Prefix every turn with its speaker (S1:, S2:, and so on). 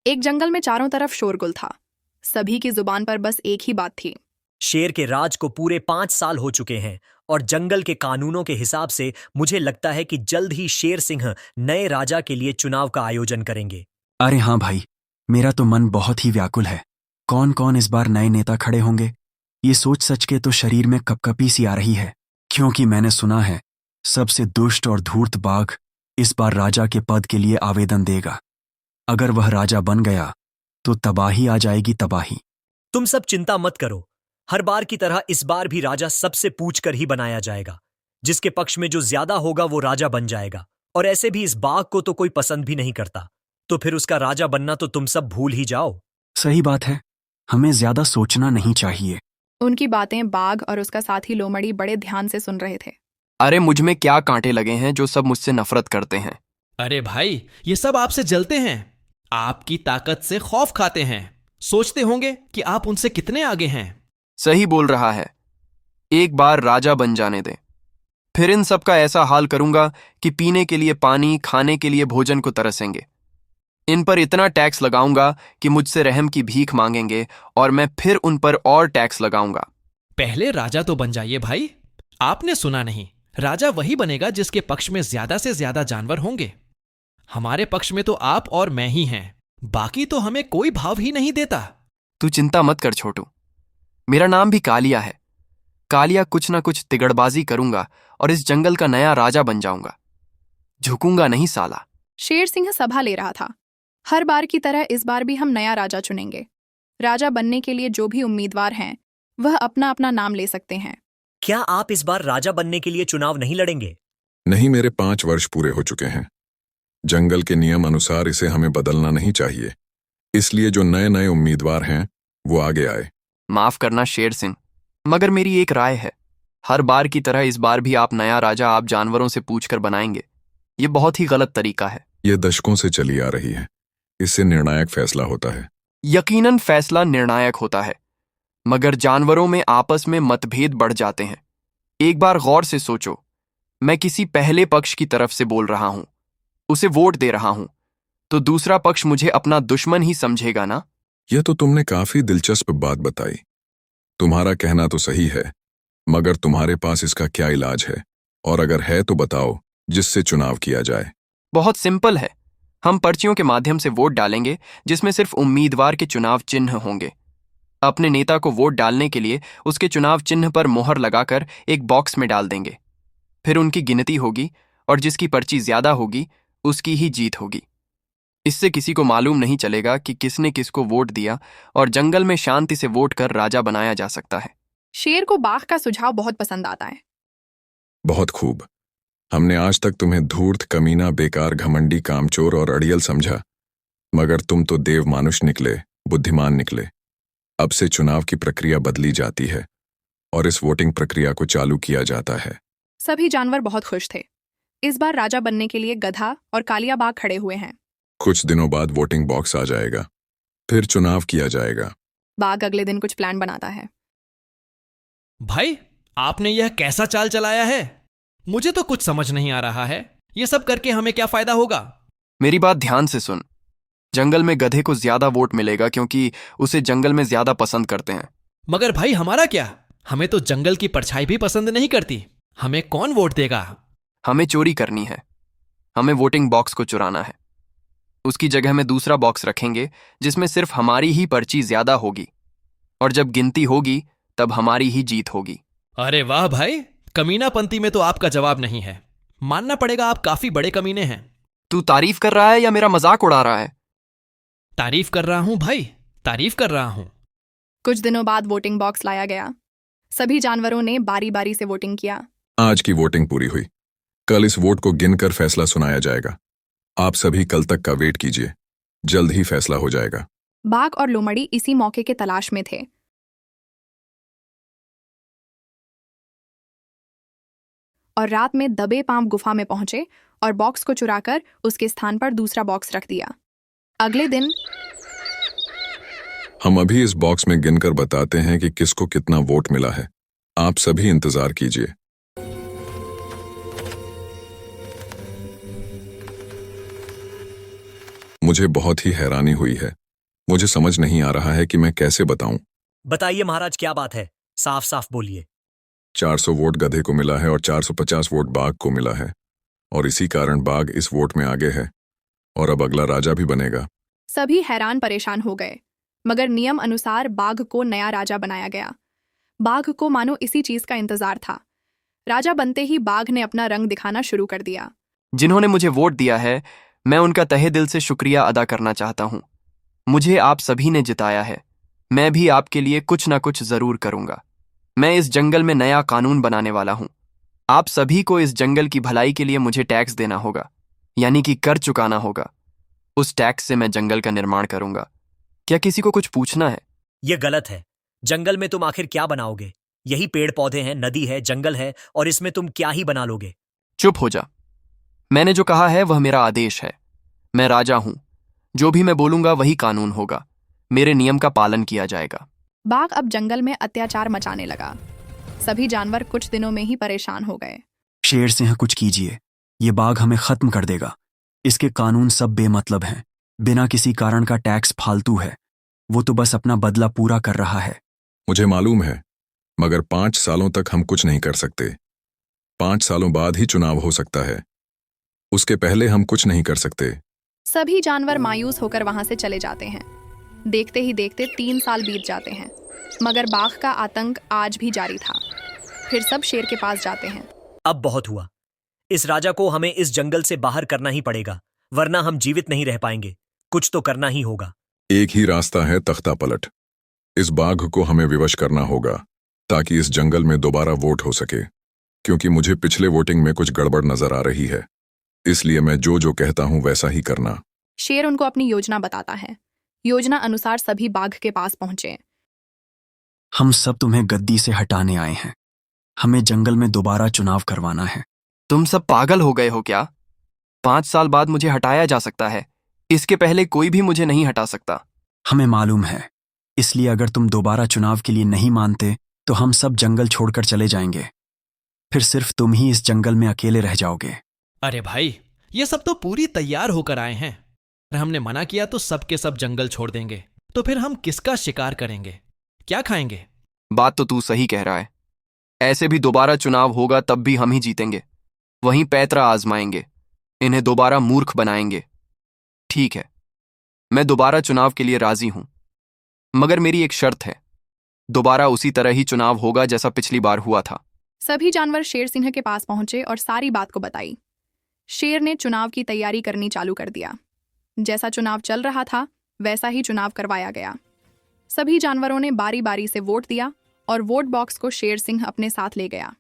S1: एक जंगल में चारों तरफ शोरगुल था। सभी की जुबान पर बस एक ही बात थी।
S2: शेर के राज को पूरे 5 साल हो चुके हैं और जंगल के कानूनों के हिसाब से मुझे लगता है कि जल्द ही शेर सिंह नए राजा के लिए चुनाव का आयोजन करेंगे।
S3: अरे हाँ भाई, मेरा तो मन बहुत ही व्याकुल है। कौन कौन इस बार नए नेता खड़े होंगे, ये सोच सच के तो शरीर में कपकपी सी आ रही है। क्योंकि मैंने सुना है सबसे दुष्ट और धूर्त बाघ इस बार राजा के पद के लिए आवेदन देगा। अगर वह राजा बन गया तो तबाही आ जाएगी, तबाही।
S2: तुम सब चिंता मत करो, हर बार की तरह इस बार भी राजा सबसे पूछ कर ही बनाया जाएगा। जिसके पक्ष में जो ज्यादा होगा वो राजा बन जाएगा। और ऐसे भी इस बाघ को तो कोई पसंद भी नहीं करता, तो फिर उसका राजा बनना तो तुम सब भूल ही जाओ।
S3: सही बात है, हमें ज्यादा सोचना नहीं चाहिए।
S1: उनकी बातें बाघ और उसका साथी लोमड़ी बड़े ध्यान से सुन रहे थे।
S4: अरे मुझ में क्या कांटे लगे हैं जो सब मुझसे नफरत करते हैं।
S5: अरे भाई, ये सब आपसे जलते हैं, आपकी ताकत से खौफ खाते हैं, सोचते होंगे कि आप उनसे कितने आगे हैं।
S4: सही बोल रहा है, एक बार राजा बन जाने दे, फिर इन सब का ऐसा हाल करूंगा कि पीने के लिए पानी, खाने के लिए भोजन को तरसेंगे। इन पर इतना टैक्स लगाऊंगा कि मुझसे रहम की भीख मांगेंगे और मैं फिर उन पर और टैक्स लगाऊंगा।
S5: पहले राजा तो बन जाइए भाई। आपने सुना नहीं, राजा वही बनेगा जिसके पक्ष में ज्यादा से ज्यादा जानवर होंगे। हमारे पक्ष में तो आप और मैं ही हैं, बाकी तो हमें कोई भाव ही नहीं देता।
S4: तू चिंता मत कर छोटू, मेरा नाम भी कालिया है। कालिया कुछ ना कुछ तिगड़बाजी करूंगा और इस जंगल का नया राजा बन जाऊंगा। झुकूंगा नहीं साला।
S1: शेर सिंह सभा ले रहा था। हर बार की तरह इस बार भी हम नया राजा चुनेंगे। राजा बनने के लिए जो भी उम्मीदवार हैं वह अपना अपना नाम ले सकते हैं।
S2: क्या आप इस बार राजा बनने के लिए चुनाव नहीं लड़ेंगे?
S6: नहीं, मेरे 5 वर्ष पूरे हो चुके हैं। जंगल के नियम अनुसार इसे हमें बदलना नहीं चाहिए, इसलिए जो नए नए उम्मीदवार हैं वो आगे आए।
S4: माफ करना शेर सिंह, मगर मेरी एक राय है। हर बार की तरह इस बार भी आप नया राजा आप जानवरों से पूछकर बनाएंगे। ये बहुत ही गलत तरीका है।
S6: ये दशकों से चली आ रही है, इससे निर्णायक फैसला होता है।
S4: यकीनन फैसला निर्णायक होता है, मगर जानवरों में आपस में मतभेद बढ़ जाते हैं। एक बार गौर से सोचो, मैं किसी पहले पक्ष की तरफ से बोल रहा हूं, उसे वोट दे रहा हूं, तो दूसरा पक्ष मुझे अपना दुश्मन ही समझेगा ना?
S6: यह तो तुमने काफी दिलचस्प बात बताई। तुम्हारा कहना तो सही है, मगर तुम्हारे पास इसका क्या इलाज है? और अगर है तो बताओ, जिससे चुनाव किया जाए।
S4: बहुत सिंपल है, हम पर्चियों के माध्यम से वोट डालेंगे जिसमें सिर्फ उम्मीदवार के चुनाव चिन्ह होंगे। अपने नेता को वोट डालने के लिए उसके चुनाव चिन्ह पर मोहर लगाकर एक बॉक्स में डाल देंगे। फिर उनकी गिनती होगी और जिसकी पर्ची ज्यादा होगी उसकी ही जीत होगी। इससे किसी को मालूम नहीं चलेगा कि किसने किसको वोट दिया और जंगल में शांति से वोट कर राजा बनाया जा सकता है।
S1: शेर को बाघ का सुझाव बहुत पसंद आता है।
S6: बहुत खूब। हमने आज तक तुम्हें धूर्त, कमीना, बेकार, घमंडी, कामचोर और अड़ियल समझा, मगर तुम तो देव मानुष निकले, बुद्धिमान निकले। अब से चुनाव की प्रक्रिया बदली जाती है और इस वोटिंग प्रक्रिया को चालू किया जाता है।
S1: सभी जानवर बहुत खुश थे। इस बार राजा बनने के लिए गधा और कालिया बाघ खड़े हुए हैं।
S6: कुछ दिनों बाद वोटिंग बॉक्स आ जाएगा, फिर चुनाव किया जाएगा।
S1: बाघ अगले दिन कुछ प्लान बनाता है।
S5: भाई, आपने यह कैसा चाल चलाया है? मुझे तो कुछ समझ नहीं आ रहा है। ये सब करके हमें क्या फायदा होगा?
S4: मेरी बात ध्यान से सुन। जंगल में गधे को ज्यादा वोट मिलेगा क्योंकि उसे जंगल में ज्यादा पसंद करते हैं।
S5: मगर भाई, हमारा क्या? हमें तो जंगल की परछाई भी पसंद नहीं करती। हमें कौन वोट देगा?
S4: हमें चोरी करनी है। हमें वोटिंग बॉक्स को चुराना है। उसकी जगह में दूसरा बॉक्स रखेंगे जिसमें सिर्फ हमारी ही पर्ची ज्यादा होगी, और जब गिनती होगी तब हमारी ही जीत होगी।
S5: अरे वाह भाई, कमीनापंती में तो आपका जवाब नहीं है। मानना पड़ेगा, आप काफी बड़े कमीने हैं।
S4: तू तारीफ कर रहा है या मेरा मजाक उड़ा रहा है?
S5: तारीफ कर रहा हूं भाई, तारीफ कर रहा हूं।
S1: कुछ दिनों बाद वोटिंग बॉक्स लाया गया। सभी जानवरों ने बारी बारी से वोटिंग किया।
S6: आज की वोटिंग पूरी हुई। कल इस वोट को गिनकर फैसला सुनाया जाएगा। आप सभी कल तक का वेट कीजिए, जल्द ही फैसला हो जाएगा।
S1: बाघ और लोमड़ी इसी मौके के तलाश में थे। और रात में दबे पांव गुफा में पहुंचे और बॉक्स को चुराकर उसके स्थान पर दूसरा बॉक्स रख दिया। अगले दिन
S6: हम अभी इस बॉक्स में गिनकर बताते हैं कि किसको कितना वोट मिला है। आप सभी इंतजार कीजिए। मुझे बहुत ही हैरानी हुई है। मुझे समझ नहीं आ रहा है कि मैं कैसे बताऊं।
S2: बताइए महाराज, क्या बात है? साफ साफ बोलिए।
S6: 400 वोट गधे को मिला है और 450 वोट बाघ को मिला है, और इसी कारण बाघ इस वोट में आगे है और अब अगला राजा भी बनेगा।
S1: सभी हैरान परेशान हो गए, मगर नियम अनुसार बाघ को नया राजा बनाया गया। बाघ को मानो इसी चीज का इंतजार था। राजा बनते ही बाघ ने अपना रंग दिखाना शुरू कर दिया।
S4: जिन्होंने मुझे वोट दिया है, मैं उनका तहे दिल से शुक्रिया अदा करना चाहता हूं। मुझे आप सभी ने जिताया है। मैं भी आपके लिए कुछ ना कुछ जरूर करूंगा। मैं इस जंगल में नया कानून बनाने वाला हूं। आप सभी को इस जंगल की भलाई के लिए मुझे टैक्स देना होगा, यानी कि कर चुकाना होगा। उस टैक्स से मैं जंगल का निर्माण करूंगा। क्या किसी को कुछ पूछना है?
S2: ये गलत है। जंगल में तुम आखिर क्या बनाओगे? यही पेड़ पौधे हैं, नदी है, जंगल है, और इसमें तुम क्या ही बना लोगे?
S4: चुप हो जा। मैंने जो कहा है वह मेरा आदेश है। मैं राजा हूं। जो भी मैं बोलूंगा वही कानून होगा। मेरे नियम का पालन किया जाएगा।
S1: बाघ अब जंगल में अत्याचार मचाने लगा। सभी जानवर कुछ दिनों में ही परेशान हो गए।
S3: शेर सिंह, कुछ कीजिए। ये बाघ हमें खत्म कर देगा। इसके कानून सब बेमतलब हैं। बिना किसी कारण का टैक्स फालतू है। वो तो बस अपना बदला पूरा कर रहा है।
S6: मुझे मालूम है, मगर 5 सालों तक हम कुछ नहीं कर सकते। 5 सालों बाद ही चुनाव हो सकता है। उसके पहले हम कुछ नहीं कर सकते।
S1: सभी जानवर मायूस होकर वहां से चले जाते हैं। देखते ही देखते 3 साल बीत जाते हैं, मगर बाघ का आतंक आज भी जारी था। फिर सब शेर के पास जाते हैं।
S2: अब बहुत हुआ। इस राजा को हमें इस जंगल से बाहर करना ही पड़ेगा, वरना हम जीवित नहीं रह पाएंगे। कुछ तो करना ही होगा।
S6: एक ही रास्ता है, तख्ता पलट। इस बाघ को हमें विवश करना होगा ताकि इस जंगल में दोबारा वोट हो सके, क्योंकि मुझे पिछले वोटिंग में कुछ गड़बड़ नजर आ रही है। इसलिए मैं जो जो कहता हूं वैसा ही करना।
S1: शेर उनको अपनी योजना बताता है। योजना अनुसार सभी बाघ के पास पहुंचे।
S3: हम सब तुम्हें गद्दी से हटाने आए हैं। हमें जंगल में दोबारा चुनाव करवाना है।
S4: तुम सब पागल हो गए हो क्या? 5 साल बाद मुझे हटाया जा सकता है। इसके पहले कोई भी मुझे नहीं हटा सकता।
S3: हमें मालूम है, इसलिए अगर तुम दोबारा चुनाव के लिए नहीं मानते तो हम सब जंगल छोड़कर चले जाएंगे। फिर सिर्फ तुम ही इस जंगल में अकेले रह जाओगे।
S5: अरे भाई, ये सब तो पूरी तैयार होकर आए हैं। अगर हमने मना किया तो सबके सब जंगल छोड़ देंगे। तो फिर हम किसका शिकार करेंगे? क्या खाएंगे?
S4: बात तो तू सही कह रहा है। ऐसे भी दोबारा चुनाव होगा तब भी हम ही जीतेंगे। वहीं पैतरा आजमाएंगे। इन्हें दोबारा मूर्ख बनाएंगे। ठीक है, मैं दोबारा चुनाव के लिए राजी हूं, मगर मेरी एक शर्त है। दोबारा उसी तरह ही चुनाव होगा जैसा पिछली बार हुआ था।
S1: सभी जानवर शेर सिंह के पास पहुंचे और सारी बात को बताई। शेर ने चुनाव की तैयारी करनी चालू कर दिया। जैसा चुनाव चल रहा था वैसा ही चुनाव करवाया गया। सभी जानवरों ने बारी बारी से वोट दिया और वोट बॉक्स को शेर सिंह अपने साथ ले गया।